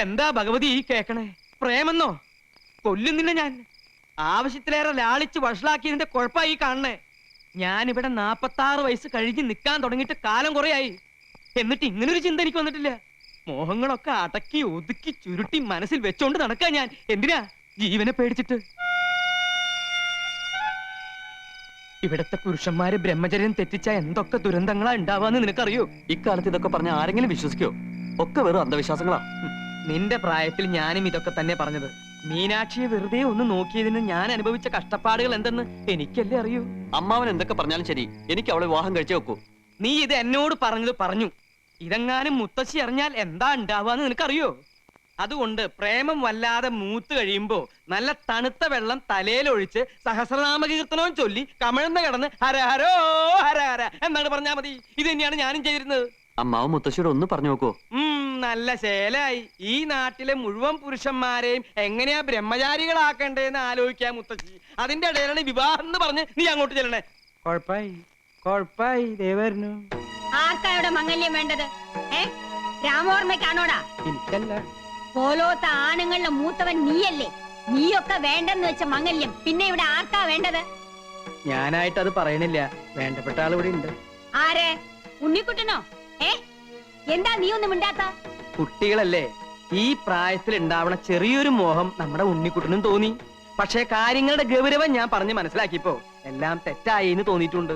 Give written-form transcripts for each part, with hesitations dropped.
എന്താ ഭഗവതി ഈ കേക്കണേ? പ്രേമെന്നോ? കൊല്ലുന്നില്ല ഞാൻ. ആവശ്യത്തിലേറെ ലാളിച്ച് വഷളാക്കിയതിന്റെ കുഴപ്പമായി കാണണേ. ഞാനിവിടെ 46 വയസ്സ് കഴിഞ്ഞ് നിൽക്കാൻ തുടങ്ങിയിട്ട് കാലം കുറയായി. എന്നിട്ട് ഇങ്ങനൊരു ചിന്ത എനിക്ക് വന്നിട്ടില്ല. മോഹങ്ങളൊക്കെ അടക്കി ഒതുക്കി ചുരുട്ടി മനസ്സിൽ വെച്ചോണ്ട് നടക്കാൻ ഞാൻ. എന്തിനാ? ജീവനെ പേടിച്ചിട്ട്. ഇവിടത്തെ പുരുഷന്മാര് ബ്രഹ്മചര്യം തെറ്റിച്ച എന്തൊക്കെ ദുരന്തങ്ങളാ ഉണ്ടാവാന്ന് നിനക്കറിയോ? ഇക്കാലത്ത് ഇതൊക്കെ പറഞ്ഞ ആരെങ്കിലും വിശ്വസിക്കോ? ഒക്കെ വെറും അന്ധവിശ്വാസങ്ങളാ. നിന്റെ പ്രായത്തിൽ ഞാനും ഇതൊക്കെ തന്നെ പറഞ്ഞത്. മീനാക്ഷിയെ വെറുതെ ഒന്ന് നോക്കിയതിന് ഞാൻ അനുഭവിച്ച കഷ്ടപ്പാടുകൾ എന്തെന്ന് എനിക്കല്ലേ അറിയൂ. അമ്മാവൻ എന്തൊക്കെ പറഞ്ഞാലും ശരി, എനിക്ക് അവളെ വിവാഹം കഴിച്ചേ വെക്കൂ. നീ ഇത് എന്നോട് പറഞ്ഞത് പറഞ്ഞു. ഇതെങ്ങാനും മുത്തശ്ശി അറിഞ്ഞാൽ എന്താ ഉണ്ടാവാന്ന് നിനക്കറിയോ? അതുകൊണ്ട് പ്രേമം വല്ലാതെ മൂത്ത് കഴിയുമ്പോ നല്ല തണുത്ത വെള്ളം തലയിലൊഴിച്ച് സഹസ്രനാമകീർത്തനവും ചൊല്ലി കമഴ്ന്ന് കിടന്ന് ഹര ഹരോ ഹര ഹര എന്നാണ് പറഞ്ഞാ മതി. ഇത് തന്നെയാണ് ഞാനും ചെയ്തിരുന്നത്. അമ്മാവൻ മുത്തശ്ശിയോട് ഒന്ന് പറഞ്ഞു നോക്കൂ. നല്ല ശേലായി. ഈ നാട്ടിലെ മുഴുവൻ പുരുഷന്മാരെയും എങ്ങനെയാ ബ്രഹ്മചാരികളാക്കണ്ടേന്ന് ആലോചിക്കാൻ മുത്തശ്ശി. അതിന്റെ ഇടയിലാണ് വിവാഹം എന്ന് പറഞ്ഞ് നീ അങ്ങോട്ട് ചെല്ലണേ. കൊഴപ്പായി ദേവരുന്നു. ആർക്കായുടെ മംഗല്യം വേണ്ടത്? രാമോർമ്മയ്ക്കാണോടാ? എനിക്കല്ല. പോലോത്ത ആണുങ്ങളുടെ മൂത്തവൻ നീയല്ലേ? നീയൊക്കെ വേണ്ടെന്ന് വെച്ച മംഗല്യം പിന്നെ ഇവിടെ ആർക്കാ വേണ്ടത്? ഞാനായിട്ട് അത് പറയണില്ല. വേണ്ടപ്പെട്ട ആൾ ഇവിടെ ഉണ്ട്. ആരെ? ഉണ്ണിക്കുട്ടനോ? എന്താ നീ ഒന്നും മിണ്ടാത്ത? കുട്ടികളല്ലേ, ഈ പ്രായത്തിൽ ഉണ്ടാവണ ചെറിയൊരു മോഹം നമ്മുടെ ഉണ്ണിക്കുട്ടനും തോന്നി. പക്ഷേ കാര്യങ്ങളുടെ ഗൗരവം ഞാൻ പറഞ്ഞ് മനസ്സിലാക്കിയപ്പോ എല്ലാം തെറ്റായി എന്ന് തോന്നിയിട്ടുണ്ട്.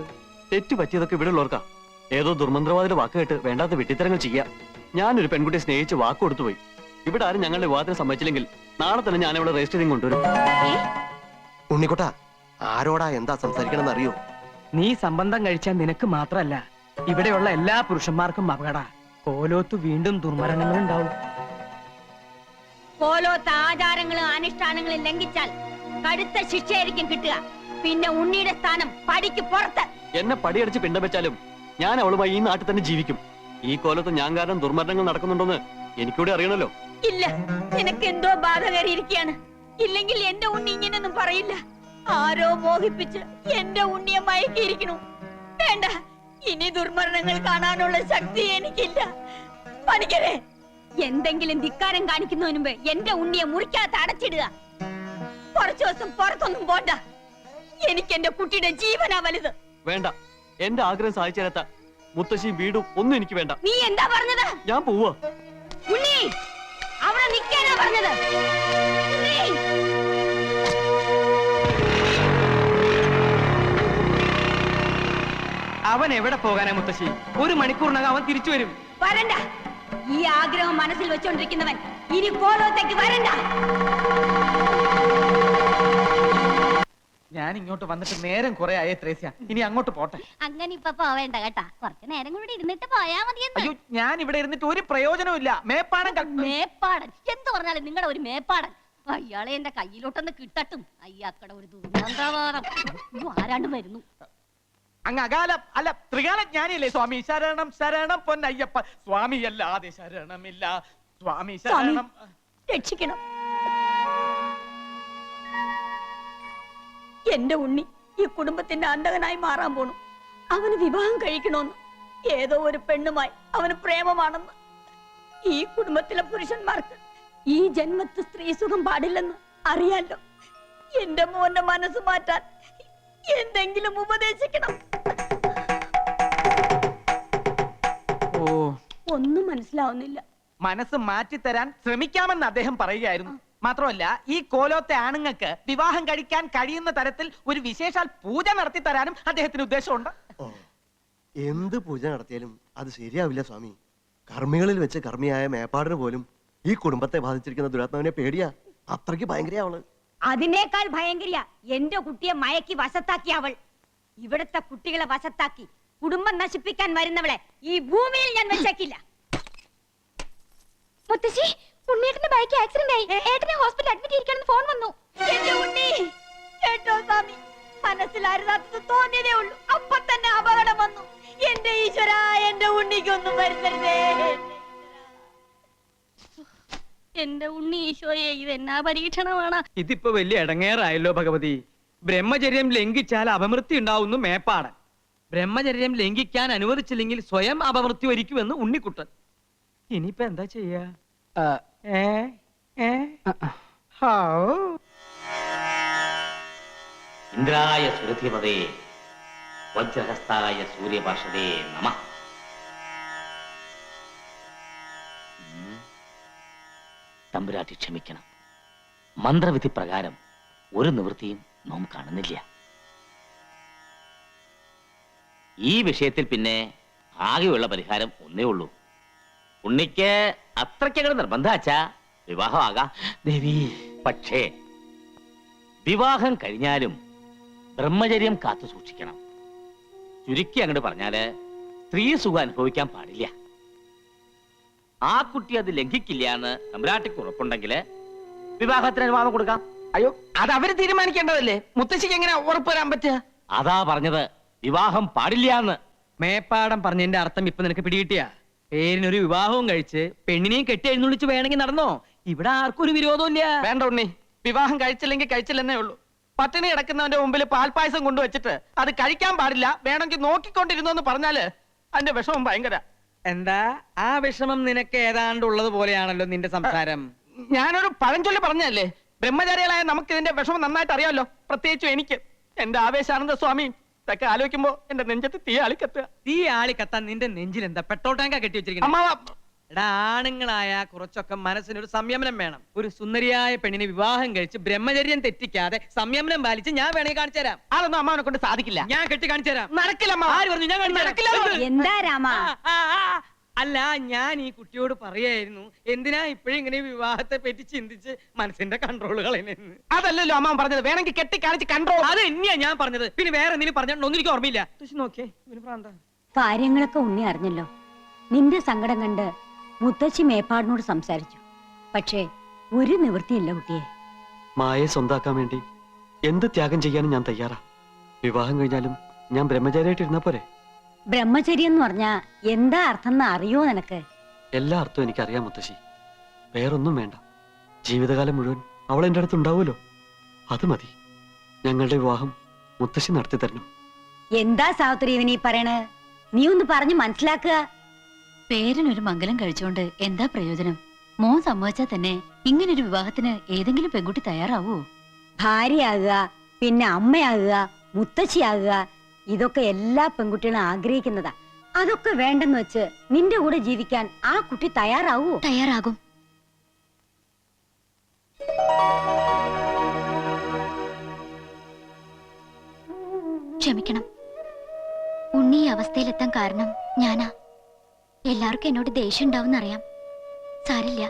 തെറ്റു പറ്റിയതൊക്കെ ഇവിടെ ഉള്ളവർക്കാ. ഏതോ ദുർമന്ത്രവാദിയുടെ വാക്ക് കേട്ട് വേണ്ടാത്ത വെട്ടിത്തരങ്ങൾ ചെയ്യാ. ഞാനൊരു പെൺകുട്ടിയെ സ്നേഹിച്ച് വാക്ക് കൊടുത്തുപോയി. ഇവിടെ ആരും ഞങ്ങളുടെ വിവാഹത്തിന് സമ്മതിച്ചില്ലെങ്കിൽ നാളെ തന്നെ ഞാൻ ഇവിടെ രജിസ്റ്റർ ചെയ്ത് കൊണ്ടുവരും. ഉണ്ണിക്കുട്ട, ആരോടാ എന്താ സംസാരിക്കണമെന്ന് അറിയോ? നീ സംബന്ധം കഴിച്ചാൽ നിനക്ക് മാത്രല്ല, ഇവിടെയുള്ള എല്ലാ പുരുഷന്മാർക്കും അപകട. കോലോത്ത് വീണ്ടും ദുർമരണങ്ങൾ ഉണ്ടാവും. കോലോത്ത് ആചാരങ്ങളും അനുഷ്ഠാനങ്ങളും ലംഘിച്ചാൽ കടുത്ത ശിക്ഷയായിരിക്കും കിട്ടുക. പിന്നെ ഉണ്ണിയുടെ സ്ഥാനം പടിക്ക് പുറത്ത്. എന്നെ പടിയടിച്ച് പിണ്ടം വെച്ചാലും ഞാൻ അവളുമായി ഈ നാട്ടിൽ തന്നെ ജീവിക്കും. ഈ കോലത്ത് ഞാൻ കാരണം ദുർമരണങ്ങൾ നടക്കുന്നുണ്ടോന്ന് എനിക്കൂടെ അറിയണല്ലോ. ഇല്ല, നിനക്ക് എന്തോ ബാധ കയറിയിരിക്കുകയാണ്. ഇല്ലെങ്കിൽ എന്റെ ഉണ്ണി ഇങ്ങനെയൊന്നും പറയില്ല. ആരോ മോഹിപ്പിച്ച് എന്റെ ഉണ്ണിയെ മയക്കിയിരിക്കണു. വേണ്ട, ഇനി ദുർമരണങ്ങൾ കാണാനുള്ള ശക്തി എനിക്കില്ല. പണിക്കരെ, എന്തെങ്കിലും ധിക്കാരം കാണിക്കുന്നതിന് മുമ്പ് എന്റെ ഉണ്ണിയെ മുറിക്കാത്ത അടച്ചിടുക. കുറച്ചു ദിവസം പുറത്തൊന്നും പോണ്ട. എനിക്ക് എന്റെ കുട്ടിയുടെ ജീവനാ വലുത്. വേണ്ട, എന്റെ ആഗ്രഹം സാധിച്ചു തരാത്ത മുത്തശ്ശിയും വീടും ഒന്നും എനിക്ക് വേണ്ട. നീ എന്താ പറഞ്ഞത്? ഞാൻ പോവാ. ഉണ്ണി, അവിടെ നിൽക്കാനാ പറഞ്ഞത്. അവൻ എവിടെ പോകാനാ മുത്തശ്ശി? 1 മണിക്കൂറിനകം അവൻ തിരിച്ചു വരും. വരണ്ട. ഈ ആഗ്രഹം മനസ്സിൽ വെച്ചോണ്ടിരിക്കുന്നവൻ ഇനി കോലോത്തേക്ക് വരണ്ട. ഞാൻ ഇങ്ങോട്ട് വന്നിട്ട് നേരം കുറെ ആയേ ത്രേസ്യ. ഇനി അങ്ങോട്ട് പോട്ടെ. അങ്ങനെ ഇപ്പൊ പോവേണ്ട കേട്ടാ. കുറച്ചു നേരം കൂടി ഇരുന്നിട്ട് പോയാ മതി. അയ്യോ, ഞാൻ ഇവിടെ ഇരുന്നിട്ട് ഒരു പ്രയോജനവും ഇല്ല. മേപ്പാടൻ എന്ത് പറഞ്ഞാലും നിങ്ങളുടെ ഒരു മേപ്പാടൻ. അയാളെ എന്റെ കയ്യിലോട്ടൊന്ന് കിട്ടട്ടും. അയ്യാക്കട ഒരു ദുർമന്ത്രവാദം. ആരാണ്ട് വരുന്നു. അങ്ങ് അകാലം അല്ല ത്രികാല ജ്ഞാനിയല്ലേ സ്വാമി? ശരണം ശരണം പൊന്നയ്യപ്പ. സ്വാമി അല്ലാതെ ശരണമില്ല. സ്വാമി ശരണം. രക്ഷിക്കണം. എന്റെ ഉണ്ണി ഈ കുടുംബത്തിന്റെ അന്തകനായി മാറാൻ പോണു. അവന് വിവാഹം കഴിക്കണമെന്ന് ഏതോ ഒരു പെണ്ണുമായി അവന് പ്രേമമാണെന്ന്. ഈ കുടുംബത്തിലെ പുരുഷന്മാർക്ക് ഈ ജന്മത്ത് സ്ത്രീ സുഖം പാടില്ലെന്ന് അറിയാലോ. എന്റെ മോന്റെ മനസ്സ് മാറ്റാൻ എന്തെങ്കിലും ഉപദേശിക്കണം. ഒന്നും മനസ്സിലാവുന്നില്ല. മനസ്സ് മാറ്റിത്തരാൻ ശ്രമിക്കാമെന്ന് അദ്ദേഹം പറയുകയായിരുന്നു. മാത്രമല്ല, ഈ കോലോത്തെ ആണുങ്ങൾക്ക് വിവാഹം കഴിക്കാൻ കഴിയുന്ന തരത്തിൽ ഒരു വിശേഷാൽ പൂജ നടത്തി തരാനും അദ്ദേഹത്തിന് ഉദ്ദേശമുണ്ട്. എന്ത് പൂജ നടത്തിയാലും അത് ശരിയാവില്ല സ്വാമി. കർമ്മികളിൽ വെച്ച് കർമ്മിയായ മേപ്പാടിന് പോലും ഈ കുടുംബത്തെ ബാധിച്ചിരിക്കുന്ന ദുരാത്മാവിനെ പേടിയാ. അത്രയ്ക്ക് ഭയങ്കര അവള്. അതിനേക്കാൾ ഭയങ്കര എന്റെ കുട്ടിയെ മയക്കി വശത്താക്കി അവൾ. ഇവിടത്തെ കുട്ടികളെ വശത്താക്കി കുടുംബം നശിപ്പിക്കാൻ വരുന്നവളെ ഈ ഭൂമിയിൽ ഞാൻ വെച്ചേക്കില്ല. മുത്തശ്ശി, ഉണ്ണിയേട്ടന്റെ ബൈക്ക് ആക്സിഡന്റ് ആയി. ഏട്ടനെ ഹോസ്പിറ്റലിൽ അഡ്മിറ്റ് ചെയ്യിക്കണമെന്ന് ഫോൺ വന്നു. എന്റെ ഉണ്ണി കേട്ടോ സ്വാമി? മനസ്സിലായിരുന്നത് തോന്നിയതേ ഉള്ളൂ. അപ്പൊ തന്നെ അപകടം വന്നു. എന്റെ ഈശ്വര, എന്റെ ഉണ്ണിക്കൊന്നും വരുത്തരുതേ. എന്റെ ഉണ്ണി ഈശോയെ, ഇതെന്നാ പരീക്ഷണമാണ്. ഇതിപ്പോ വലിയ ഇടങ്ങേറായല്ലോ ഭഗവതി. ബ്രഹ്മചര്യം ലംഘിച്ചാൽ അപമൃത്യു ഉണ്ടാവുന്നു മേപ്പാടൻ. ബ്രഹ്മചര്യം ലംഘിക്കാൻ അനുവദിച്ചില്ലെങ്കിൽ സ്വയം അപമൃത്യു വരിക്കുമെന്ന് ഉണ്ണിക്കുട്ടൻ. ഇനിയിപ്പോ എന്താ ചെയ്യാ? ഏ ഏ ഹാവൂ. ഇന്ദ്രായ സുരഥിപതേ വജ്രഹസ്തായ സൂര്യപാർഷദേ നമ. തമ്പുരാട്ടി ക്ഷമിക്കണം. മന്ത്രവിധി പ്രകാരം ഒരു നിവൃത്തിയും നാം കാണുന്നില്ല. ഈ വിഷയത്തിൽ പിന്നെ ആകെയുള്ള പരിഹാരം ഒന്നേ ഉള്ളൂ. ഉണ്ണിക്ക് അത്രയ്ക്കങ്ങനെ നിർബന്ധാച്ചാ വിവാഹമാകാം ദേവി. പക്ഷേ വിവാഹം കഴിഞ്ഞാലും ബ്രഹ്മചര്യം കാത്തു സൂക്ഷിക്കണം. ചുരുക്കി അങ്ങോട്ട് പറഞ്ഞാല് സ്ത്രീ സുഖം അനുഭവിക്കാൻ പാടില്ല. ആ കുട്ടി അത് ലംഘിക്കില്ല എന്ന് തമ്പുരാട്ടിക്ക് ഉറപ്പുണ്ടെങ്കിൽ വിവാഹത്തിന് അനുവാദം കൊടുക്കാം. അയ്യോ, അത് അവര് തീരുമാനിക്കേണ്ടതല്ലേ. മുത്തശ്ശിക്ക് എങ്ങനെ ഉറപ്പ് വരാൻ പറ്റുക? അതാ പറഞ്ഞത്, വിവാഹം പാടില്ല എന്ന്. മേപ്പാടം പറഞ്ഞതിന്റെ അർത്ഥം ഇപ്പൊ നിനക്ക് പിടികിട്ടിയ? പേരിനൊരു വിവാഹവും കഴിച്ച് പെണ്ണിനെയും കെട്ടി എഴുന്നള്ളിച്ച് വേണമെങ്കിൽ നടന്നോ. ഇവിടെ ആർക്കും ഒരു വിരോധവും ഇല്ല. വേണ്ട ഉണ്ണി, വിവാഹം കഴിച്ചില്ലെങ്കിൽ കഴിച്ചില്ലെന്നേ ഉള്ളൂ. പട്ടിണി കിടക്കുന്നവന്റെ മുമ്പിൽ പാൽപ്പായസം കൊണ്ടുവച്ചിട്ട് അത് കഴിക്കാൻ പാടില്ല, വേണമെങ്കിൽ നോക്കിക്കൊണ്ടിരുന്നു എന്ന് പറഞ്ഞാല് അതിന്റെ വിഷമം ഭയങ്കര. എന്താ ആ വിഷമം നിനക്ക് ഏതാണ്ട് ഉള്ളത് പോലെയാണല്ലോ നിന്റെ സംസാരം. ഞാനൊരു പഴഞ്ചൊല്ലി പറഞ്ഞല്ലേ, ബ്രഹ്മചാരികളായ നമുക്ക് ഇതിന്റെ വിഷമം നന്നായിട്ട് അറിയാമല്ലോ, പ്രത്യേകിച്ചും എനിക്ക്. എന്റെ ആവേശാനന്ദ സ്വാമി ഇതൊക്കെ ആലോചിക്കുമ്പോ എന്റെ നെഞ്ചത്ത് തീ ആളിക്കത്തുക. തീ ആളിക്കത്താൻ നിന്റെ നെഞ്ചിൽ എന്താ പെട്രോൾ ടാങ്കാ കെട്ടി വെച്ചിരിക്കുന്നത്? എടാ, ആണുങ്ങളായ കുറച്ചൊക്കെ മനസ്സിനൊരു സംയമനം വേണം. ഒരു സുന്ദരിയായ പെണ്ണിനെ വിവാഹം കഴിച്ച് ബ്രഹ്മചര്യം തെറ്റിക്കാതെ സംയമനം പാലിച്ച് ഞാൻ വേണമെങ്കിൽ കാണിച്ചു തരാം. അതൊന്നും അമ്മാവനെ കൊണ്ട് സാധിക്കില്ല. ഞാൻ കെട്ടി കാണിച്ചു തരാം. നടക്കില്ല. ആര് പറഞ്ഞു ഞാൻ നടക്കില്ല? എന്താ രാമ? അല്ല, ഞാൻ ഈ കുട്ടിയോട് പറയായിരുന്നു എന്തിനാ ഇപ്പോഴും ഇങ്ങനെ വിവാഹത്തെ പറ്റി ചിന്തിച്ച് മനസ്സിന്റെ കൺട്രോൾ കളയുന്നു. അതല്ലല്ലോ അമ്മ പറഞ്ഞത്, വേണമെങ്കിൽ കെട്ടി കാണിച്ച് കൺട്രോൾ. അത് തന്നെയാ ഞാൻ പറഞ്ഞത്. പിന്നെ വേറെ എന്തെങ്കിലും പറഞ്ഞൊന്നും എനിക്ക് ഓർമ്മയില്ല. നോക്കിയേ, കാര്യങ്ങളൊക്കെ ഉണ്ണി അറിഞ്ഞല്ലോ. നിന്റെ സങ്കടം കണ്ട് മുത്തശ്ശി മേപ്പാടിനോട് സംസാരിച്ചു. പക്ഷേ ഒരു നിവൃത്തിയില്ല കുട്ടിയെ. മായയെ സ്വന്താക്കാൻ വേണ്ടി എന്ത് ത്യാഗം ചെയ്യാനും ഞാൻ തയ്യാറാ. വിവാഹം കഴിഞ്ഞാലും ഞാൻ ബ്രഹ്മചാരിയായിട്ട് ഇരുന്നാ പോരെ? ബ്രഹ്മചര്യം എന്ന് പറഞ്ഞാ എന്താ അർത്ഥം എന്ന് അറിയോ നിനക്ക്? എല്ലാ അർത്ഥവും എനിക്കറിയാം മുത്തശ്ശി. വേറൊന്നും വേണ്ട. ജീവിതകാലം മുഴുവൻ അവൾ എൻ്റെ അടുത്ത് ഉണ്ടാവുമല്ലോ, അത് മതി. ഞങ്ങളുടെ വിവാഹം മുത്തശ്ശി നടത്തി തരണം. എന്താ സാവിത്രി ഇവനീ പറയണ? നീ ഒന്ന് പറഞ്ഞു മനസ്സിലാക്കുക. പേരിനൊരു മംഗലം കഴിച്ചുകൊണ്ട് എന്താ പ്രയോജനം? മോൻ സമ്മതിച്ചാൽ തന്നെ ഇങ്ങനൊരു വിവാഹത്തിന് ഏതെങ്കിലും പെൺകുട്ടി തയ്യാറാവൂ? ഭാര്യയാകുക, പിന്നെ അമ്മയാകുക, മുത്തശ്ശിയാകുക, ഇതൊക്കെ എല്ലാ പെൺകുട്ടികളും ആഗ്രഹിക്കുന്നതാ. അതൊക്കെ വേണ്ടെന്ന് വെച്ച് നിന്റെ കൂടെ ജീവിക്കാൻ ആ കുട്ടി തയ്യാറാവൂ? തയ്യാറാകും. ക്ഷമിക്കണം, ഉണ്ണി ഈ അവസ്ഥയിലെത്താൻ കാരണം ഞാനാ. എല്ലാവർക്കും എന്നോട് ദേഷ്യം ഉണ്ടാവും അറിയാം. സാരില്ല,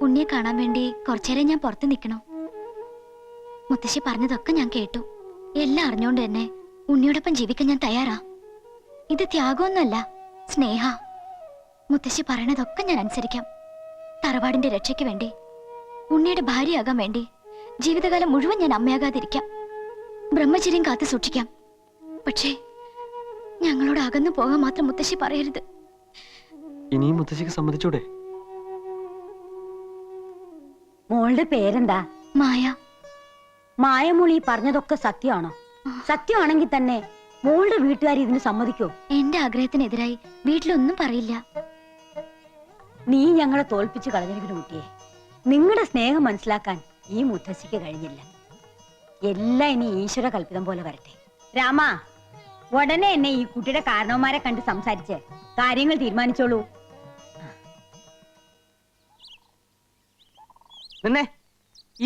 ഉണ്ണിയെ കാണാൻ വേണ്ടി കുറച്ചേരം ഞാൻ പുറത്ത് നിൽക്കണോ? മുത്തശ്ശി പറഞ്ഞതൊക്കെ ഞാൻ കേട്ടു. എല്ലാം അറിഞ്ഞോണ്ട് തന്നെ ഉണ്ണിയോടൊപ്പം ജീവിക്കാൻ ഞാൻ തയ്യാറാ. ഇത് ത്യാഗമൊന്നുമല്ല, സ്നേഹ. മുത്തശ്ശി പറയണതൊക്കെ ഞാൻ അനുസരിക്കാം. തറവാടിന്റെ രക്ഷയ്ക്ക് വേണ്ടി, ഉണ്ണിയുടെ ഭാര്യയാകാൻ വേണ്ടി ജീവിതകാലം മുഴുവൻ ഞാൻ അമ്മയാകാതിരിക്കാം. ബ്രഹ്മചര്യം കാത്തു സൂക്ഷിക്കാം. പക്ഷേ ഞങ്ങളോട് അകന്നു പോകാൻ മാത്രം മുത്തശ്ശി പറയരുത്. ഇനിയും മുത്തശ്ശിക്ക് സമ്മതിച്ചൂടെ? മോളുടെ പേരെന്താ? മായ. മായമോളി പറഞ്ഞതൊക്കെ സത്യമാണോ? സത്യമാണെങ്കിൽ തന്നെ മോളുടെ വീട്ടുകാർ ഇതിന് സമ്മതിക്കോ? എന്റെ ആഗ്രഹത്തിനെതിരായി വീട്ടിലൊന്നും പറയില്ല. നീ ഞങ്ങളെ തോൽപ്പിച്ചു കളഞ്ഞിരിക്കുന്നു കുട്ടിയെ. നിങ്ങളുടെ സ്നേഹം മനസ്സിലാക്കാൻ ഈ മുത്തശ്ശിക്ക് കഴിഞ്ഞില്ല. എല്ലാം ഇനി ഈശ്വര കൽപ്പിതം പോലെ വരട്ടെ. രാമ, ഉടനെ എന്നെ ഈ കുട്ടിയുടെ കാരണവന്മാരെ കണ്ട് സംസാരിച്ച് കാര്യങ്ങൾ തീരുമാനിച്ചോളൂ. നിന്നെ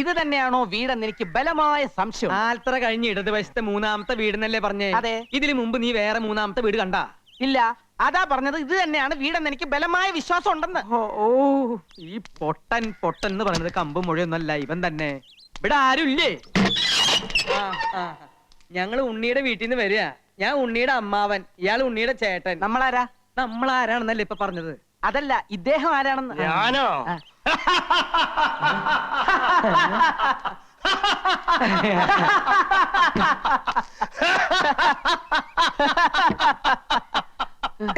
ഇത് തന്നെയാണോ വീടെന്ന് എനിക്ക് ബലമായ സംശയം. ആൽത്തറ കഴിഞ്ഞ് ഇടതുവശത്തെ മൂന്നാമത്തെ വീടെന്നല്ലേ പറഞ്ഞേ? അതെ. ഇതിനു മുമ്പ് നീ വേറെ മൂന്നാമത്തെ വീട് കണ്ടാ? ഇല്ല. അതാ പറഞ്ഞത്, ഇത് തന്നെയാണ് വീടെന്ന് എനിക്ക് ബലമായ വിശ്വാസം ഉണ്ടെന്ന്. ഓ, ഈ പൊട്ടൻ പൊട്ടൻ എന്ന് പറയുന്നത് കമ്പ് മുഴയൊന്നല്ല, ഇവൻ തന്നെ. ഇവിടെ ആരും ഇല്ലേ? ഞങ്ങള് ഉണ്ണിയുടെ വീട്ടിൽ നിന്ന് വരിക. ഞാൻ ഉണ്ണിയുടെ അമ്മാവൻ, ഇയാൾ ഉണ്ണിയുടെ ചേട്ടൻ. നമ്മളാരാ? നമ്മളാരാണെന്നല്ലേ ഇപ്പൊ പറഞ്ഞത്? അതല്ല, ഇദ്ദേഹം ആരാണെന്ന്. ഞാനോ?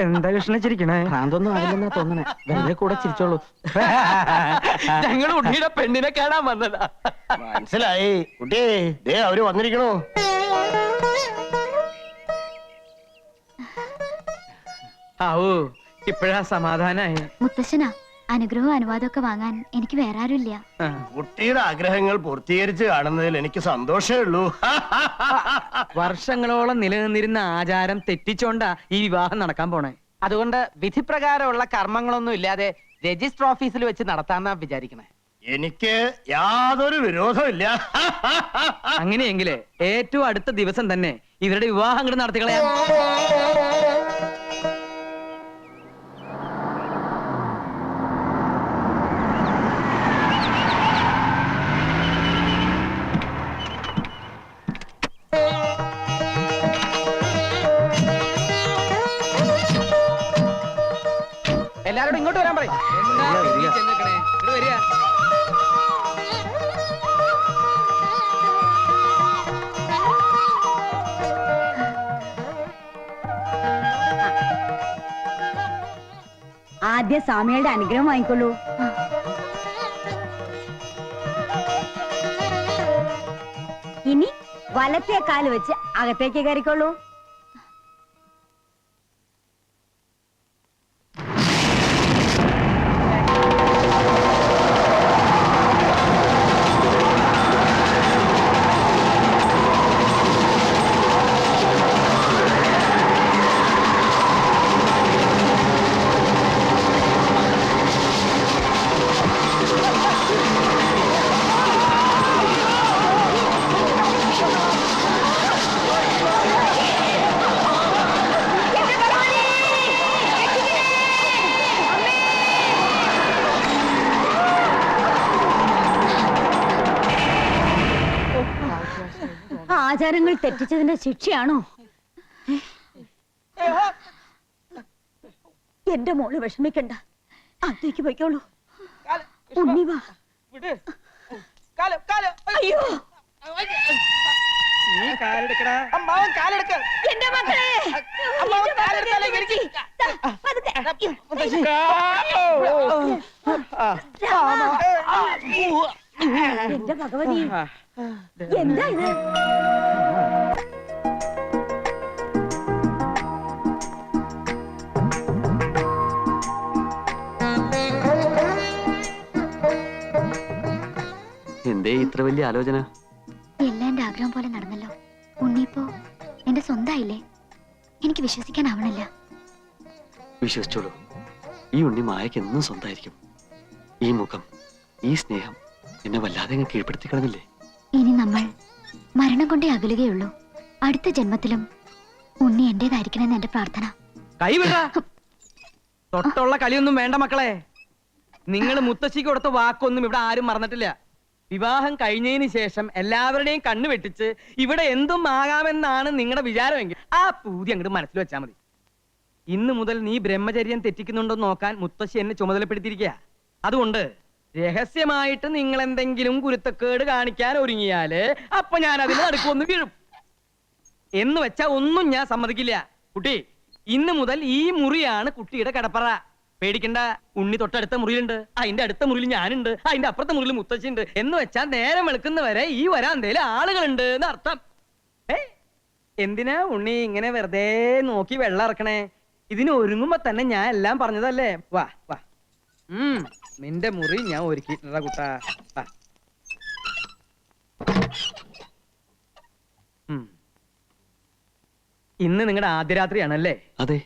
എന്താ കൃഷ്ണ ചിരിക്കണേ? ഭ്രാന്തൊന്നും ആവില്ലെന്നാ തോന്നണേ. വെറുതെ കൂടെ ചിരിച്ചോളൂ. ഞങ്ങൾ ഉണ്ണിയുടെ പെണ്ണിനെ കാണാൻ വന്നതാ. മനസ്സിലായി കുട്ടി, ദേ അവര് വന്നിരിക്കണോ? ആവൂ, ഇപ്പഴാ സമാധാനായി. മുത്തശ്ശനാ, അനുഗ്രഹവും അനുവാദവും ഒക്കെ വാങ്ങാൻ എനിക്ക് വേറെ ആരുമില്ല. കുട്ടിയുടെ ആഗ്രഹങ്ങൾ പൂർത്തീകരിച്ച് കാണുന്നതിൽ എനിക്ക് സന്തോഷമേ ഉള്ളൂ. വർഷങ്ങളോളം നിലനിന്നിരുന്ന ആചാരം തെറ്റിച്ചോണ്ടാ ഈ വിവാഹം നടക്കാൻ പോണേ. അതുകൊണ്ട് വിധിപ്രകാരമുള്ള കർമ്മങ്ങളൊന്നും ഇല്ലാതെ രജിസ്റ്റർ ഓഫീസിൽ വെച്ച് നടത്താന്നാ വിചാരിക്കണേ. എനിക്ക് യാതൊരു വിരോധമില്ല. അങ്ങനെയെങ്കിലേ ഏറ്റവും അടുത്ത ദിവസം തന്നെ ഇവരുടെ വിവാഹം അങ്ങോട്ട് നടത്തിക്കളയാം. എല്ലാരോടും ഇങ്ങോട്ട് വരാൻ പറയും. ആദ്യ സ്വാമികളുടെ അനുഗ്രഹം വാങ്ങിക്കൊള്ളൂ. ഇനി വലത്തെ കാല് വെച്ച് അകത്തേക്ക് കയറിക്കൊള്ളൂ. ആചാരങ്ങൾ തെറ്റിച്ചതിന്റെ ശിക്ഷയാണോ? എന്റെ മോള് വിഷമിക്കണ്ട, അത്തേക്ക് പോയിക്കോളൂ. ഉണ്ണി വാ. അയ്യോ, നീ കാലെടുക്കടാ. അമ്മാവൻ കാലെടുക്ക. എന്റെ മക്കളെ, അമ്മാവൻ കാലെടുത്താലേ എനിക്ക്. എന്റെ ഭഗവതി, എന്താ ഇത്? എന്തേ ഇത്ര വലിയ ആലോചന? എല്ലാം എന്റെ ആഗ്രഹം പോലെ നടന്നല്ലോ. ഉണ്ണിപ്പോ എന്റെ സ്വന്തമായില്ലേ? എനിക്ക് വിശ്വസിക്കാനാവണില്ല. വിശ്വസിച്ചോളൂ, ഈ ഉണ്ണി മായക്ക് എന്നും സ്വന്തമായിരിക്കും. ഈ മുഖം, ഈ സ്നേഹം എന്നെ വല്ലാതെ അങ്ങ് കീഴ്പ്പെടുത്തി കളഞ്ഞില്ലേ? ഇനി നമ്മൾ മരണം കൊണ്ടേ അകലുകയുള്ളൂ. അടുത്ത ജന്മത്തിലും ഉണ്ണി എന്റേതായിരിക്കണമെന്ന് എന്റെ പ്രാർത്ഥന. കൈവിട. തൊട്ടുള്ള കളിയൊന്നും വേണ്ട മക്കളെ. നിങ്ങൾ മുത്തശ്ശിക്ക് കൊടുത്ത വാക്കൊന്നും ഇവിടെ ആരും മറന്നിട്ടില്ല. വിവാഹം കഴിഞ്ഞതിന് ശേഷം എല്ലാവരുടെയും കണ്ണു വെട്ടിച്ച് ഇവിടെ എന്തും ആകാമെന്നാണ് നിങ്ങളുടെ വിചാരമെങ്കിൽ ആ പൂതി അങ്ങോട്ട് മനസ്സിൽ വെച്ചാൽ മതി. ഇന്ന് മുതൽ നീ ബ്രഹ്മചര്യം തെറ്റിക്കുന്നുണ്ടോ നോക്കാൻ മുത്തശ്ശി എന്നെ ചുമതലപ്പെടുത്തിയിരിക്കുക. അതുകൊണ്ട് രഹസ്യമായിട്ട് നിങ്ങൾ എന്തെങ്കിലും കുരുത്തക്കേട് കാണിക്കാൻ ഒരുങ്ങിയാല് അപ്പൊ ഞാൻ അതിന് നടുക്കൊന്ന് വീഴും. എന്ന് വെച്ചാ ഒന്നും ഞാൻ സമ്മതിക്കില്ല. കുട്ടി, ഇന്ന് മുതൽ ഈ മുറിയാണ് കുട്ടിയുടെ കടപ്പറ. പേടിക്കണ്ട, ഉണ്ണി തൊട്ടടുത്ത മുറിയിലുണ്ട്, അതിന്റെ അടുത്ത മുറിയിൽ ഞാനുണ്ട്, അതിന്റെ അപ്പുറത്തെ മുറിയിൽ മുത്തശ്ശിണ്ട്. എന്ന് വെച്ചാൽ നേരം വെളുക്കുന്നവരെ ഈ വരാന്തേല് ആളുകളുണ്ട് എന്ന് അർത്ഥം. എന്തിനാ ഉണ്ണി ഇങ്ങനെ വെറുതെ നോക്കി വെള്ളം ഇറക്കണേ? ഇതിന് ഒരുങ്ങുമ്പോ തന്നെ ഞാൻ എല്ലാം പറഞ്ഞതല്ലേ. വാ വാ, നിന്റെ മുറി ഞാൻ ഒരുക്കിയിട്ടുണ്ടാ കുട്ടാ. ഇന്ന് നിങ്ങളുടെ ആദ്യ രാത്രിയാണല്ലേ? അതെ.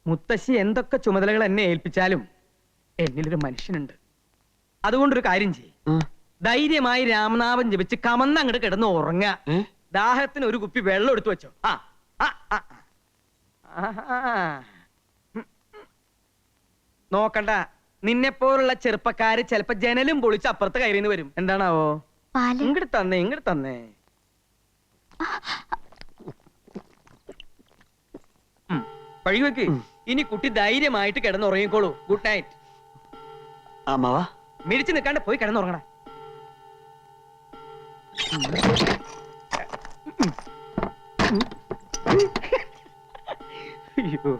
മുത്തശ്ശി എന്തൊക്കെ ചുമതലകൾ എന്നെ ഏൽപ്പിച്ചാലും എന്നിലൊരു മനുഷ്യനുണ്ട്. അതുകൊണ്ടൊരു കാര്യം ചെയ്യും, ധൈര്യമായി രാമനാമം ജപിച്ച് കമന്ന് അങ്ങോട്ട് കിടന്ന് ഉറങ്ങ. ദാഹത്തിന് ഒരു കുപ്പി വെള്ളം എടുത്തു വെച്ചോ. നോക്കണ്ട, നിന്നെപ്പോലുള്ള ചെറുപ്പക്കാര് ചിലപ്പോ ജനലും പൊളിച്ച് അപ്പുറത്ത് കയറിന്ന് വരും. എന്താണാവോ? ഇങ്ങോട്ട് തന്നെ, ഇങ്ങോട്ട് തന്നെ. പഴിവെക്ക്. ഇനി കുട്ടി ധൈര്യമായിട്ട് കിടന്നുറങ്ങിക്കോളൂ. Good night. അമ്മാവാ, മിടിച്ചു നിൽക്കാണ്ട് പോയി കിടന്നുറങ്ങണ. അയ്യോ.